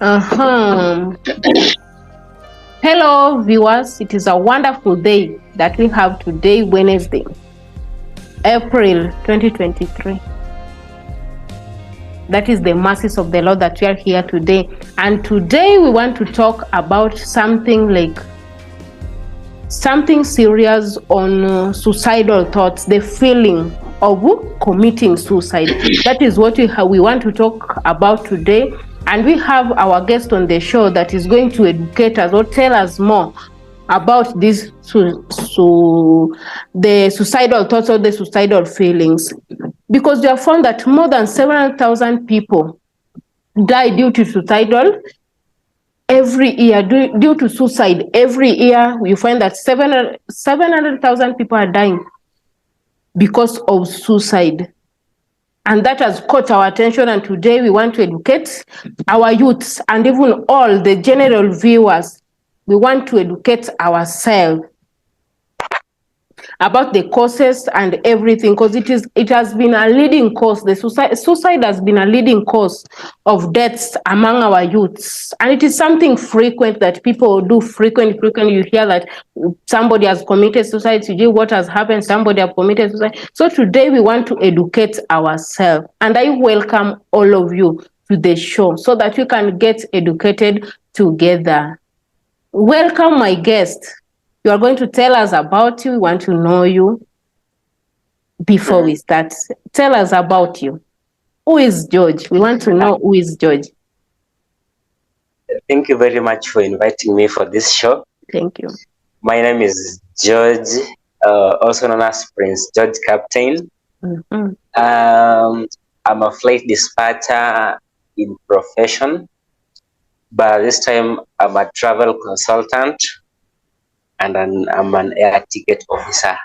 Uh-huh. Hello, viewers. It is a wonderful day that we have today, Wednesday, April 2023. That is the mercies of the Lord that we are here today. And today we want to talk about something serious on suicidal thoughts, the feeling of committing suicide. That is what we want to talk about today. And we have our guest on the show that is going to educate us or tell us more about this, the suicidal thoughts or the suicidal feelings. Because we have found that more than 700,000 people die due to suicidal every year, due to suicide. Every year, you find that 700,000 people are dying because of suicide. And that has caught our attention, and today we want to educate our youths and even all the general viewers. We want to educate ourselves about the causes and everything, because it has been a leading cause. The suicide has been a leading cause of deaths among our youths, and it is something frequent that people do frequently. You hear that somebody has committed suicide. You know what has happened? Somebody has committed suicide. So today we want to educate ourselves, and I welcome all of you to the show so that we can get educated together. Welcome, my guest. You are going to tell us about you. We want to know you. Before we start, tell us about you. Who is George? We want to know who is George. Thank you very much for inviting me for this show. Thank you. My name is George, also known as Prince George Captain. Mm-hmm. I'm a flight dispatcher in profession, but this time I'm a travel consultant, and I'm an air ticket officer.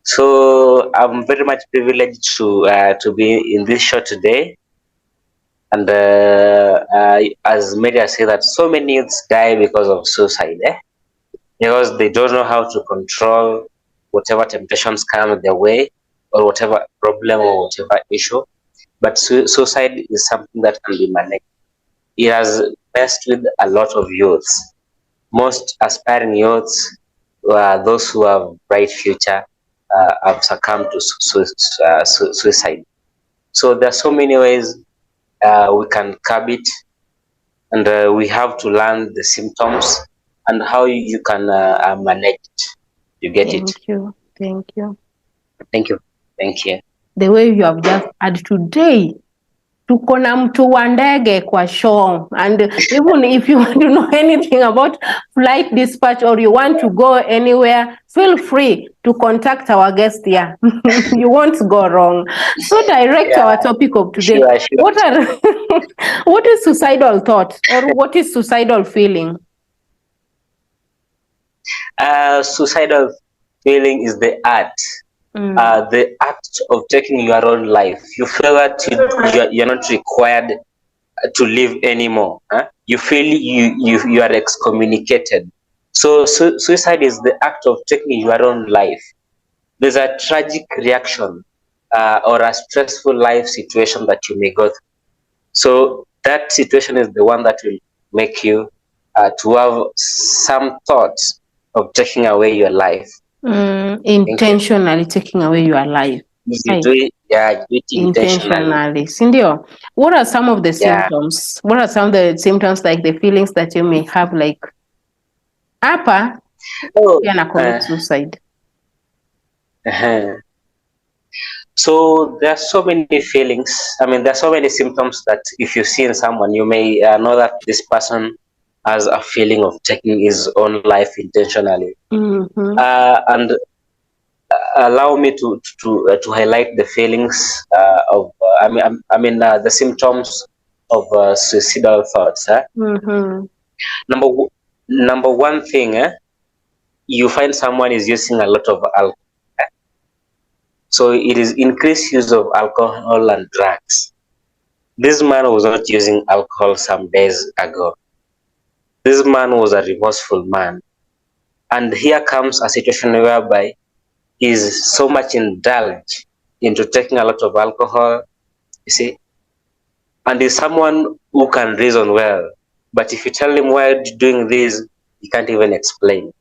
So I'm very much privileged to be in this show today. And as media say that so many youths die because of suicide, because they don't know how to control whatever temptations come their way, or whatever problem or whatever issue. But suicide is something that can be managed. It has messed with a lot of youths. Most aspiring youths, those who have bright future, have succumbed to suicide. So there are so many ways we can curb it, and we have to learn the symptoms and how you can manage it. You get it? Thank you. Thank you. Thank you. The way you have just had today, tuko na mtu wa ndege kwa show, and even if you want to know anything about flight dispatch or you want to go anywhere, feel free to contact our guest here. You won't go wrong. So direct our topic of today. Sure. What is suicidal thought, or what is suicidal feeling? Suicidal feeling is the act of taking your own life. You feel that you're not required to live anymore. You feel you are excommunicated. So suicide is the act of taking your own life. There's a tragic reaction or a stressful life situation that you may go through. So that situation is the one that will make you to have some thoughts of taking away your life. Intentionally taking away your life. You do it intentionally. Sindio, what are some of the symptoms? What are some of the symptoms, like the feelings that you may have, like apa commit suicide? So there are so many feelings. I mean, there are so many symptoms that if you see in someone, you may know that this person has a feeling of taking his own life intentionally. Mm-hmm. And allow me to highlight the feelings of the symptoms of suicidal thoughts. Mm-hmm. Number one thing, you find someone is using a lot of alcohol. So it is increased use of alcohol and drugs. This man was not using alcohol some days ago. This man was a remorseful man. And here comes a situation whereby he is so much indulged into taking a lot of alcohol, you see. and is someone who can reason well. But if you tell him why you're doing this, he can't even explain.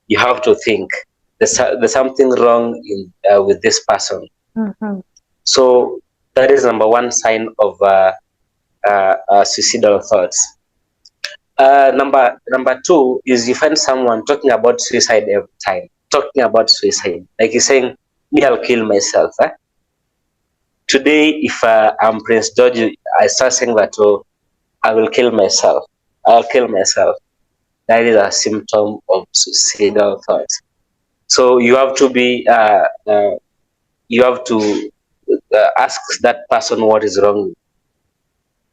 You have to think there's something wrong with this person. Mhm. So that is number one sign of suicidal thoughts. Number two is you find someone talking about suicide every time, talking about suicide, like he's saying, "Me, I'll kill myself." Today, if I'm Prince George, I start saying that, "Oh, I will kill myself. I'll kill myself." That is a symptom of suicidal thoughts. So you have to be, you have to ask that person what is wrong,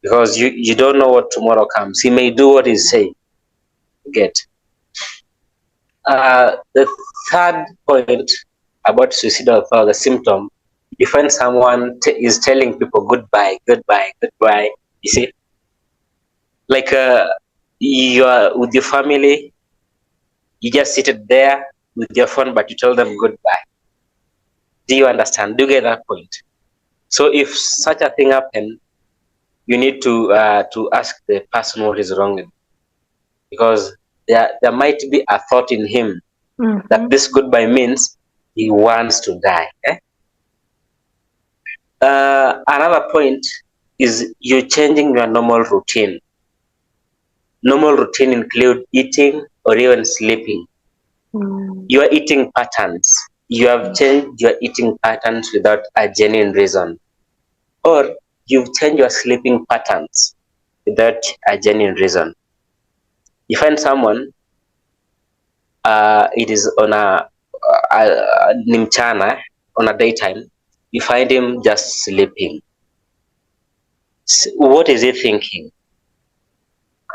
because you don't know what tomorrow comes. He may do what he's saying. Get. The third point about suicidal thought, the symptom, you find someone is telling people goodbye, goodbye, goodbye. You see, like you are with your family, you just seated there with your phone, but you tell them goodbye. Do you understand? Do you get that point? So if such a thing happen, you need to ask the person what is wrong with him, because there might be a thought in him that this goodbye means he wants to die. Another point is you're changing your normal routine. Normal routine include eating or even sleeping. Your eating patterns. You have changed your eating patterns without a genuine reason. Or you've changed your sleeping patterns without a genuine reason. You find someone, it is on a mchana, on a daytime, you find him just sleeping. What is he thinking?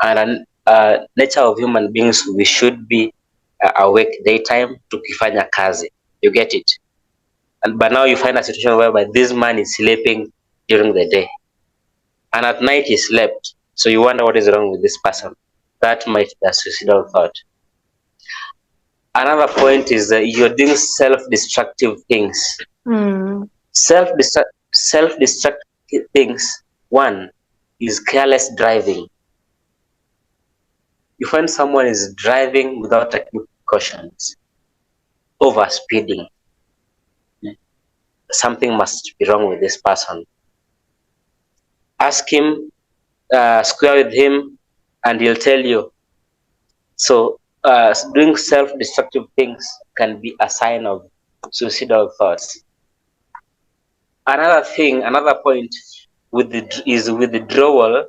And nature of human beings, we should be awake daytime tukifanya kazi. You get it? But now you find a situation whereby this man is sleeping during the day, and at night he slept. So you wonder what is wrong with this person. That might be a suicidal thought. Another point is that you're doing self-destructive things. Self-destructive things. One is careless driving. You find someone is driving without taking precautions, over speeding. Something must be wrong with this person. Ask him, square with him, and he'll tell you. So doing self-destructive things can be a sign of suicidal thoughts. Another point is withdrawal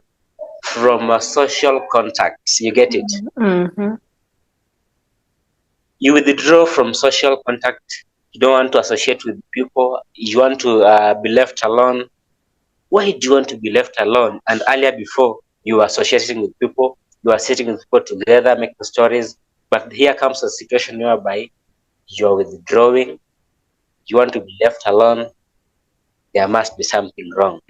from social contacts. You get it? You withdraw from social contact. You don't want to associate with people. You want to be left alone. Why do you want to be left alone? And earlier, before, you were associating with people, you are sitting with people together, making stories. But here comes a situation whereby you are withdrawing. You want to be left alone. There must be something wrong.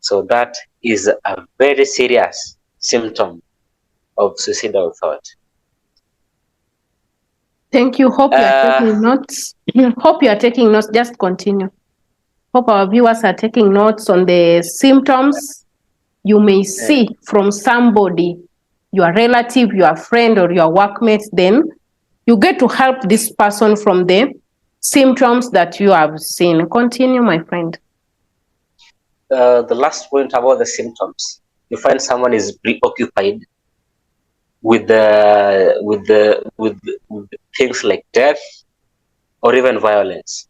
So that is a very serious symptom of suicidal thought. Thank you. Hope you are taking notes. Hope you are taking notes. Just continue. Hope our viewers are taking notes on the symptoms you may see from somebody, your relative, your friend, or your workmate. Then you get to help this person from the symptoms that you have seen. Continue, my friend. The last point about the symptoms, you find someone is preoccupied with things like death or even violence.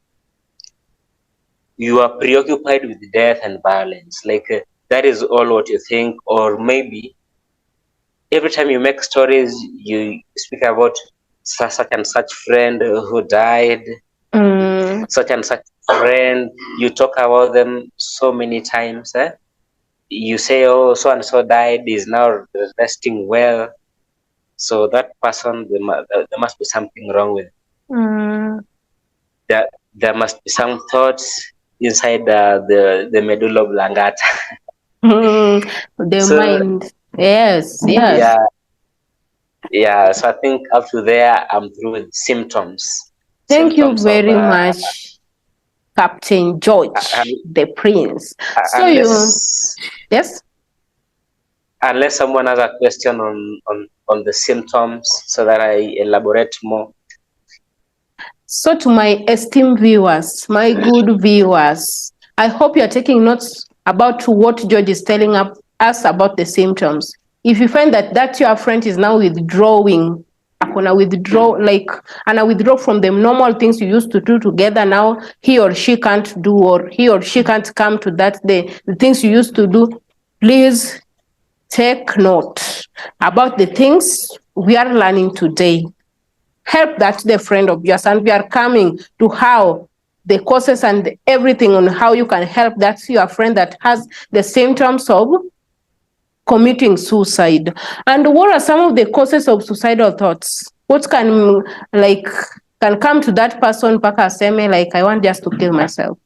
You are preoccupied with death and violence, like that is all what you think. Or maybe every time you make stories, you speak about such and such friend who died, such and such friend, you talk about them so many times. You say, oh, so and so died, is now resting well. So that person, there must be something wrong with it. There must be some thoughts inside the medulla oblongata. The mind. Yes. Yeah. So I think up to there, I'm through with symptoms. Thank you very much, Captain George, the Prince. So yes. unless someone has a question on the symptoms so that I elaborate more. So to my esteemed viewers, my good viewers, I hope you are taking notes about what George is telling us about the symptoms. If you find that your friend is now withdrawing, withdraw from the normal things you used to do together, now he or she can't do, or he or she can't come to the things you used to do, please take note about the things we are learning today. Help that the friend of yours, and we are coming to how the causes and everything on how you can help that your friend that has the symptoms of committing suicide. And what are some of the causes of suicidal thoughts? What can come to that person paka aseme like I want just to kill myself?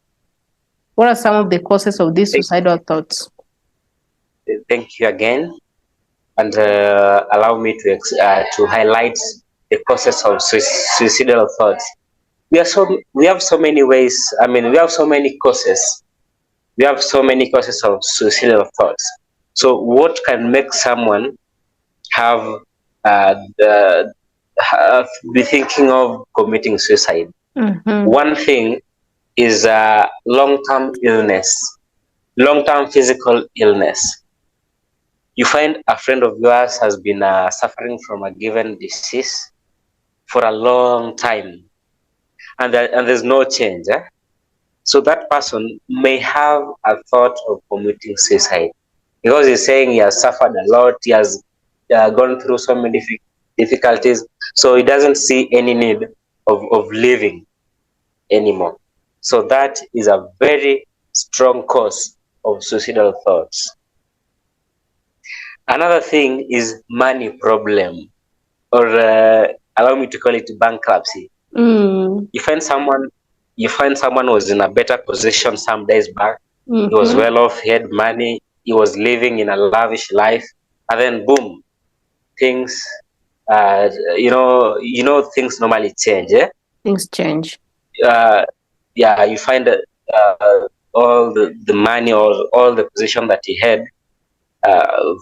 What are some of the causes of these suicidal thoughts? Thank you again, and allow me to highlight the causes of suicidal thoughts. We have so many ways. I mean, we have so many causes. We have so many causes of suicidal thoughts. So, what can make someone have be thinking of committing suicide? One thing is long-term illness, long-term physical illness. You find a friend of yours has been suffering from a given disease for a long time, and there's no change. So that person may have a thought of committing suicide because he's saying he has suffered a lot, he has gone through so many difficulties, so he doesn't see any need of living anymore. So that is a very strong cause of suicidal thoughts. Another thing is money problem, or allow me to call it bankruptcy. You find someone was in a better position some days back. He was well off, he had money, he was living in a lavish life, and then boom, things things normally change. Things change. You find that all the money or all the position that he had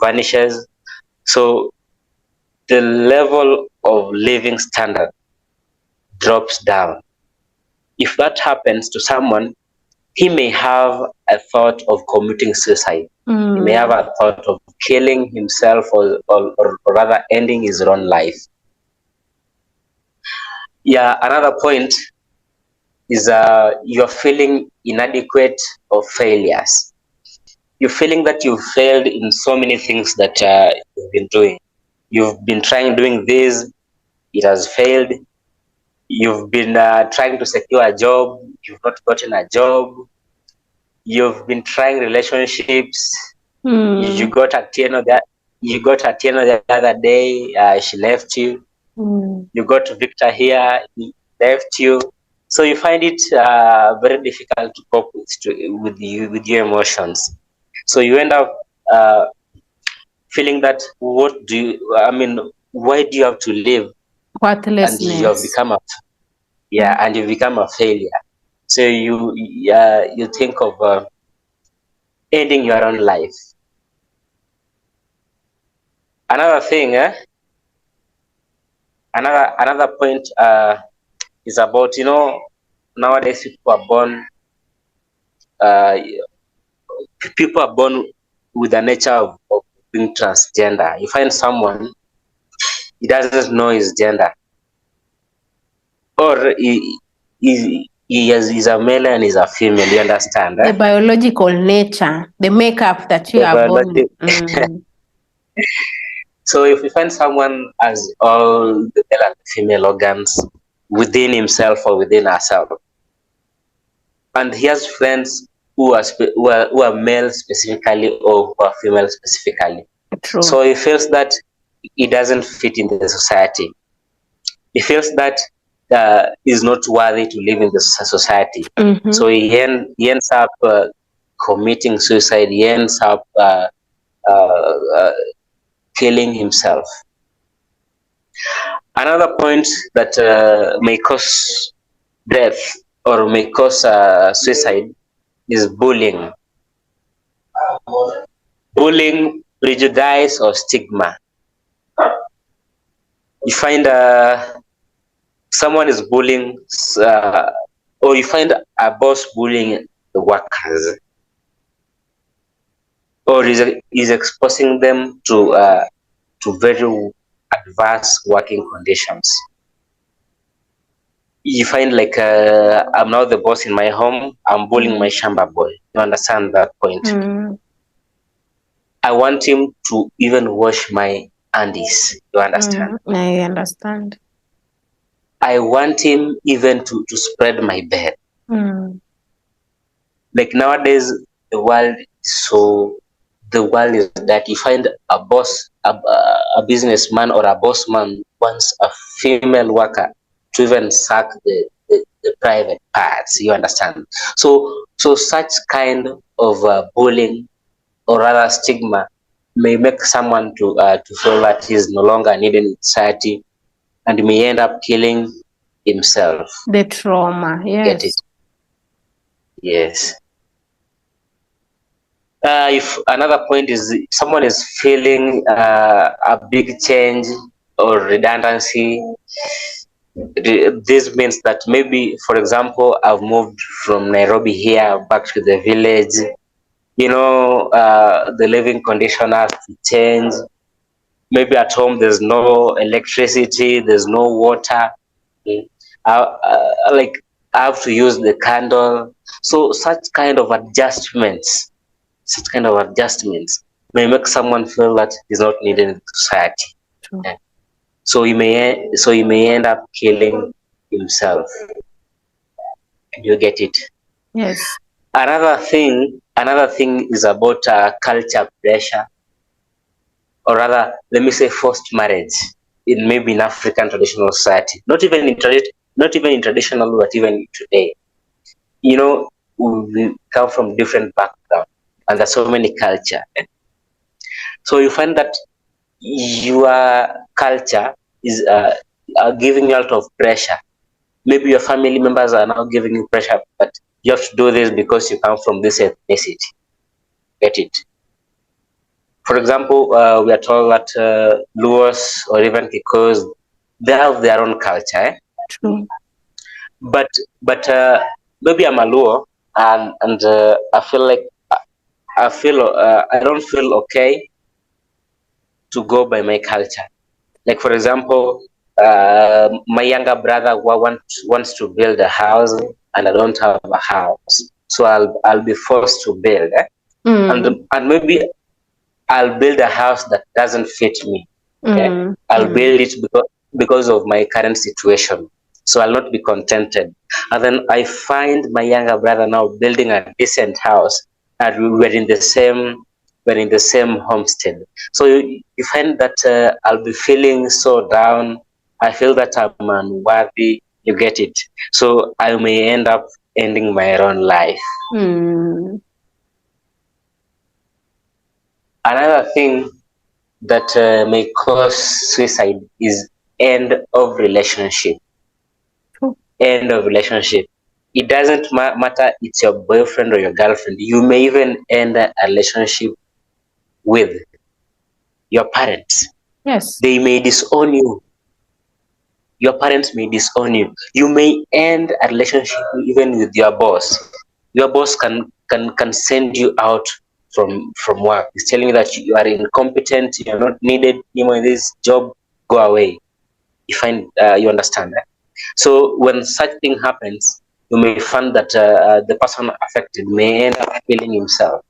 vanishes. So the level of living standard drops down. If that happens to someone, he may have a thought of committing suicide. He may have a thought of killing himself or rather ending his own life. Yeah, another point is you're feeling inadequate or failures. You're feeling that you've failed in so many things that you've been doing. You've been doing this, it has failed. You've been trying to secure a job, you've not gotten a job. You've been trying relationships. You got Atieno the other day, she left you. You got Victor here, he left you. So you find it very difficult to cope with your emotions. So you end up feeling that why do you have to live? Worthlessness. And you have become a failure. So you think of ending your own life. Another thing, another point is about, nowadays people are born with the nature of being transgender. You find someone, he doesn't know his gender, or he's a male and he's a female. You understand? The biological nature, the makeup that you are born. So if you find someone has all the male and female organs within himself or within herself, and he has friends who are male specifically or who are female specifically. True. So he feels that he doesn't fit in the society. He feels that is not worthy to live in the society. So he ends up committing suicide. He ends up killing himself. Another point that may cause death or may cause suicide is bullying. Bullying prejudice or stigma. You find someone is bullying, or you find a boss bullying the workers, or is exposing them to very adverse working conditions. You find like I'm now the boss in my home, I'm bullying my shamba boy. You understand that point? I want him to even wash my undies. You understand? I understand. I want him even to spread my bed. Like nowadays, the world is that you find a boss, a businessman or a boss man wants a female worker to even suck the private parts. You understand? So such kind of bullying or rather stigma may make someone to feel that he is no longer needed in society and may end up killing himself. The trauma, yes. Get it? Yes. If another point is someone is feeling a big change or redundancy, this means that maybe, for example, I've moved from Nairobi here back to the village. You know, the living condition has to change. Maybe at home there's no electricity, there's no water. Like I have to use the candle. So such kind of adjustments may make someone feel that he's not needed in society. Yeah. So he may end up killing himself. You get it? Yes. Another thing is about culture pressure, or rather, let me say forced marriage in maybe in African traditional society. Not even in traditional, but even today. You know, we come from different backgrounds, and there's so many culture. So you find that your culture is giving you a lot of pressure. Maybe your family members are now giving you pressure, but you have to do this because you come from this ethnicity. Get it? For example, we are told that Luos or even Kikos, they have their own culture. Eh? True. But maybe I'm a Luo, and I feel like I don't feel okay to go by my culture. Like for example, my younger brother wants to build a house, and I don't have a house, so I'll be forced to build. Eh? And maybe I'll build a house that doesn't fit me. Okay? I'll build it because of my current situation. So I'll not be contented. And then I find my younger brother now building a decent house, and we're in the same homestead. So you find that I'll be feeling so down. I feel that I'm unworthy. You get it? So I may end up ending my own life. Another thing that may cause suicide is end of relationship. End of relationship. It doesn't matter it's your boyfriend or your girlfriend. You may even end a relationship with your parents. Yes. They may disown you. Your parents may disown you. You may end a relationship even with your boss. Your boss can send you out from work. He's telling you that you are incompetent, you're not needed anymore in this job, go away. You find you understand that. So when such thing happens, you may find that the person affected may end up killing himself,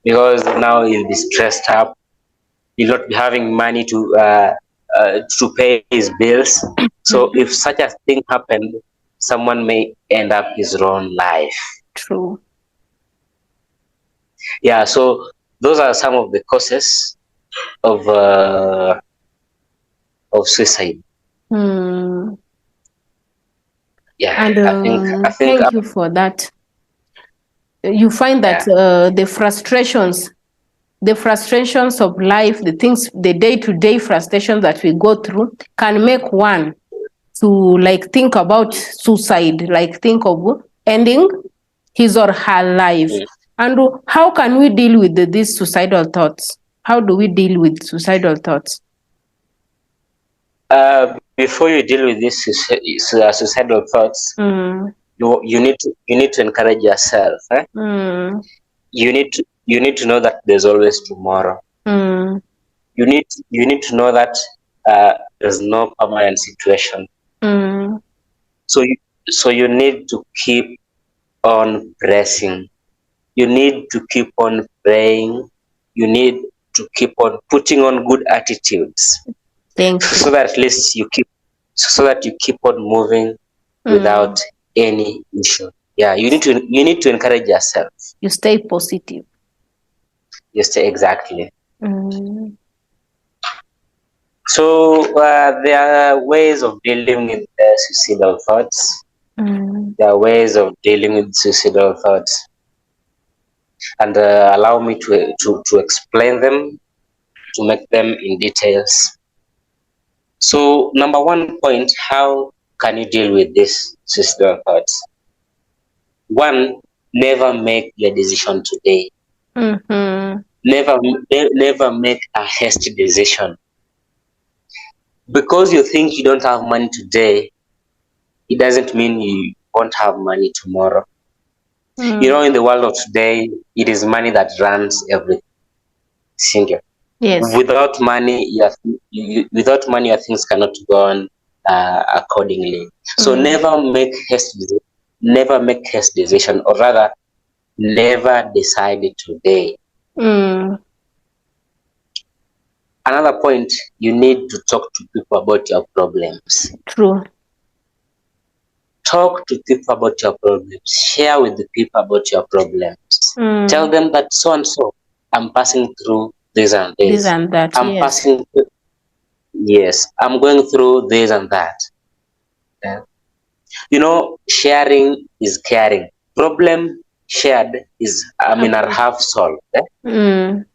because now he'll be stressed up. He'll not be having money to pay his bills. So if such a thing happened, someone may end up his own life. True. Yeah, so those are some of the causes of suicide. Yeah, and I think thank you for that. You find that the frustrations of life, the day-to-day frustrations that we go through can make one to like think about suicide, like think of ending his or her life. And how can we deal with these suicidal thoughts? How do we deal with suicidal thoughts? Before you deal with these suicidal thoughts, Mm, you need to encourage yourself. mm, You need to know that there's always tomorrow. mm, You need to know that there's no permanent situation. mm, So you need to keep on pressing. You need to keep on praying. You need to keep on putting on good attitudes, thank you. so that at least so that you keep on moving without any issue. Yeah, you need to encourage yourself. You stay positive. Yes, exactly. Mm, So there are ways of dealing with suicidal thoughts. mm, There are ways of dealing with suicidal thoughts, and allow me to explain them, to make them in details. So, number one point, how can you deal with this suicidal thoughts? One, never make your decision today. mm-hmm. Never make a hasty decision. Because you think you don't have money today, it doesn't mean you won't have money tomorrow. You know, in the world of today, it is money that runs everything. Single. Yes. Without money, without money, your things cannot go on accordingly. So never make hasty decision, or rather, never decide today. Mm, Another point, you need to talk to people about your problems. true. Talk to people about your problems. Share with the people about your problems. Tell them that so and so, I'm passing through this and this. This and that. I'm Yes. passing through, yes, I'm going through this and that. You know, sharing is caring. Problem shared is, are half solved. Mm,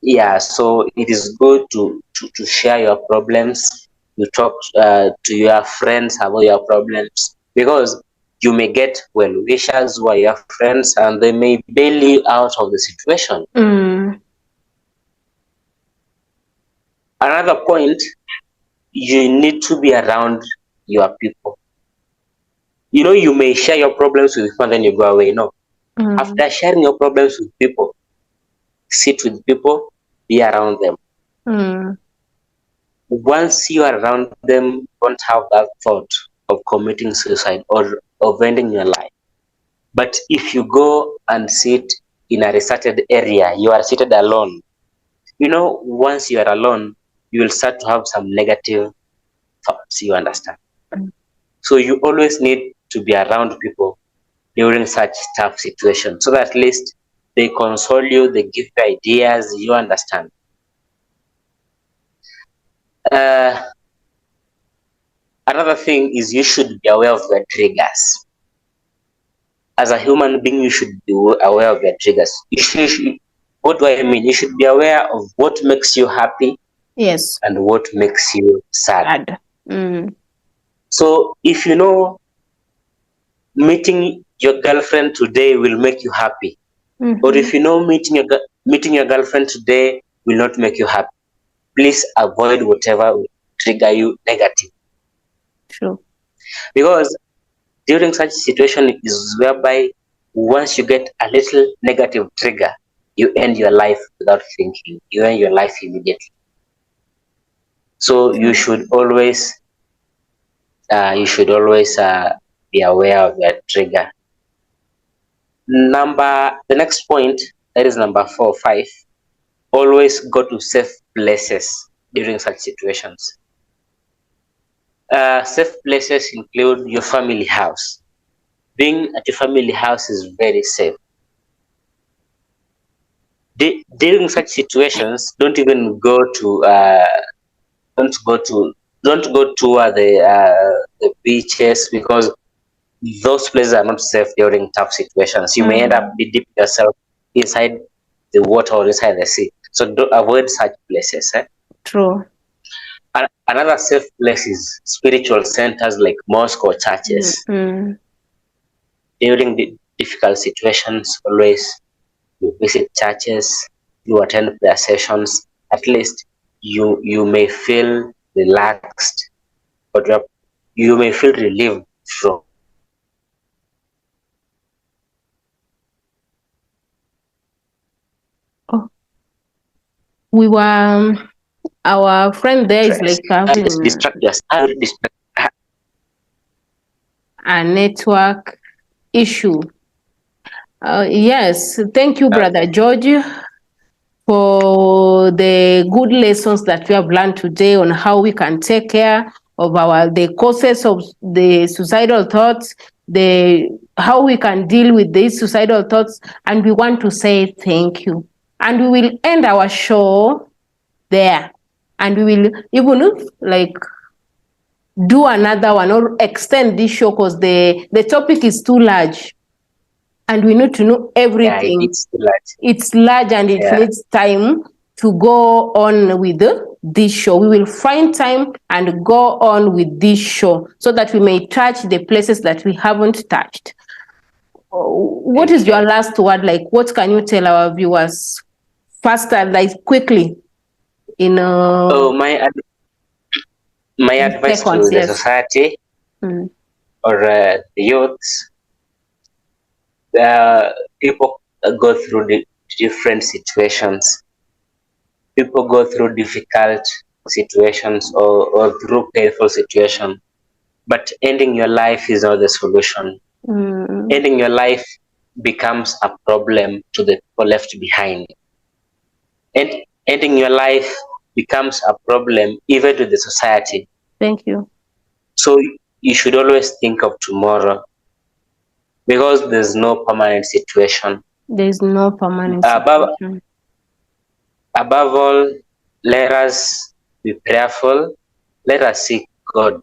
Yeah, so it is good to share your problems. You talk to your friends about your problems, because you may get well wishers who are your friends, and they may bail you out of the situation. Another point, you need to be around your people. You know, you may share your problems with people and then you go away. No. After sharing your problems with people, sit with people, be around them. Once you are around them, don't have that thought of committing suicide or of ending your life. But if you go and sit in a restricted area, you are seated alone. You know, once you are alone, you will start to have some negative thoughts, you understand. So you always need to be around people during such tough situations, so that at least they console you, they give you ideas, you understand. Another thing is, you should be aware of your triggers. As a human being, you should be aware of your triggers. What do I mean? You should be aware of what makes you happy. Yes. And what makes you sad. So if you know meeting your girlfriend today will make you happy, or if you know meeting your girlfriend today will not make you happy, please avoid whatever will trigger you negative. True. Because during such situation is whereby once you get a little negative trigger, you end your life without thinking. You end your life immediately. So you should always be aware of that trigger. The next point, that is number 4 or 5, always go to safe places during such situations. Safe places include your family house. Being at your family house is very safe. During such situations, don't go toward the beaches, because those places are not safe during tough situations. You may end up dipping yourself inside the water or inside the sea. So avoid such places. True. Another safe place is spiritual centers like mosque or churches. difficult situations, always you visit churches, you attend prayer sessions. At least you may feel relaxed, or you may feel relieved from We were, our friend there is stress. like having Just distract yourself. a network issue. Yes, thank you, Brother George, for the good lessons that we have learned today on how we can take care of the causes of the suicidal thoughts, how we can deal with these suicidal thoughts, and we want to say thank you. And we will end our show there, and we will even like do another one or extend this show because the topic is too large and we need to know everything. Yeah, it's large. It's large and it needs time to go on with this show. We will find time and go on with this show so that we may touch the places that we haven't touched. What is your last word? Like, what can you tell our viewers faster, like quickly? My advice to the society or the youths, people go through the different situations. People go through difficult situations or through painful situations, but ending your life is not the solution. Ending your life becomes a problem to the people left behind. And ending your life becomes a problem even to the society. Thank you. So you should always think of tomorrow, because there's no permanent situation. There's no permanent situation. Above all, let us be prayerful. Let us seek God.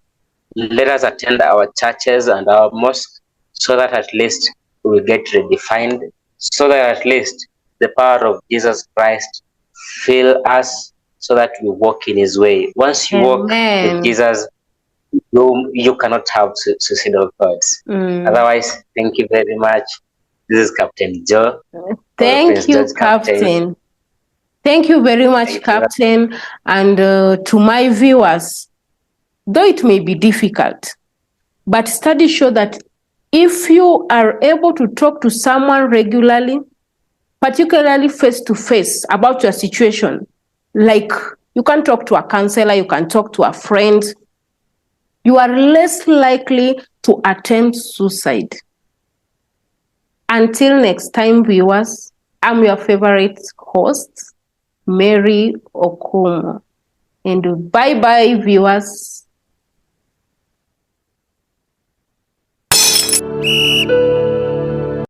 Let us attend our churches and our mosques so that at least we get redefined, so that at least the power of Jesus Christ fill us so that we walk in his way. Once you walk with Jesus, you cannot have suicidal thoughts. Otherwise, thank you very much. This is Captain Joe. Thank you, Captain. Thank you very much, Captain. And to my viewers, though it may be difficult, but studies show that if you are able to talk to someone regularly, particularly face to face about your situation, like you can talk to a counselor, you can talk to a friend, you are less likely to attempt suicide. Until next time, viewers, I'm your favorite host, Mary Okumu. And bye-bye, viewers.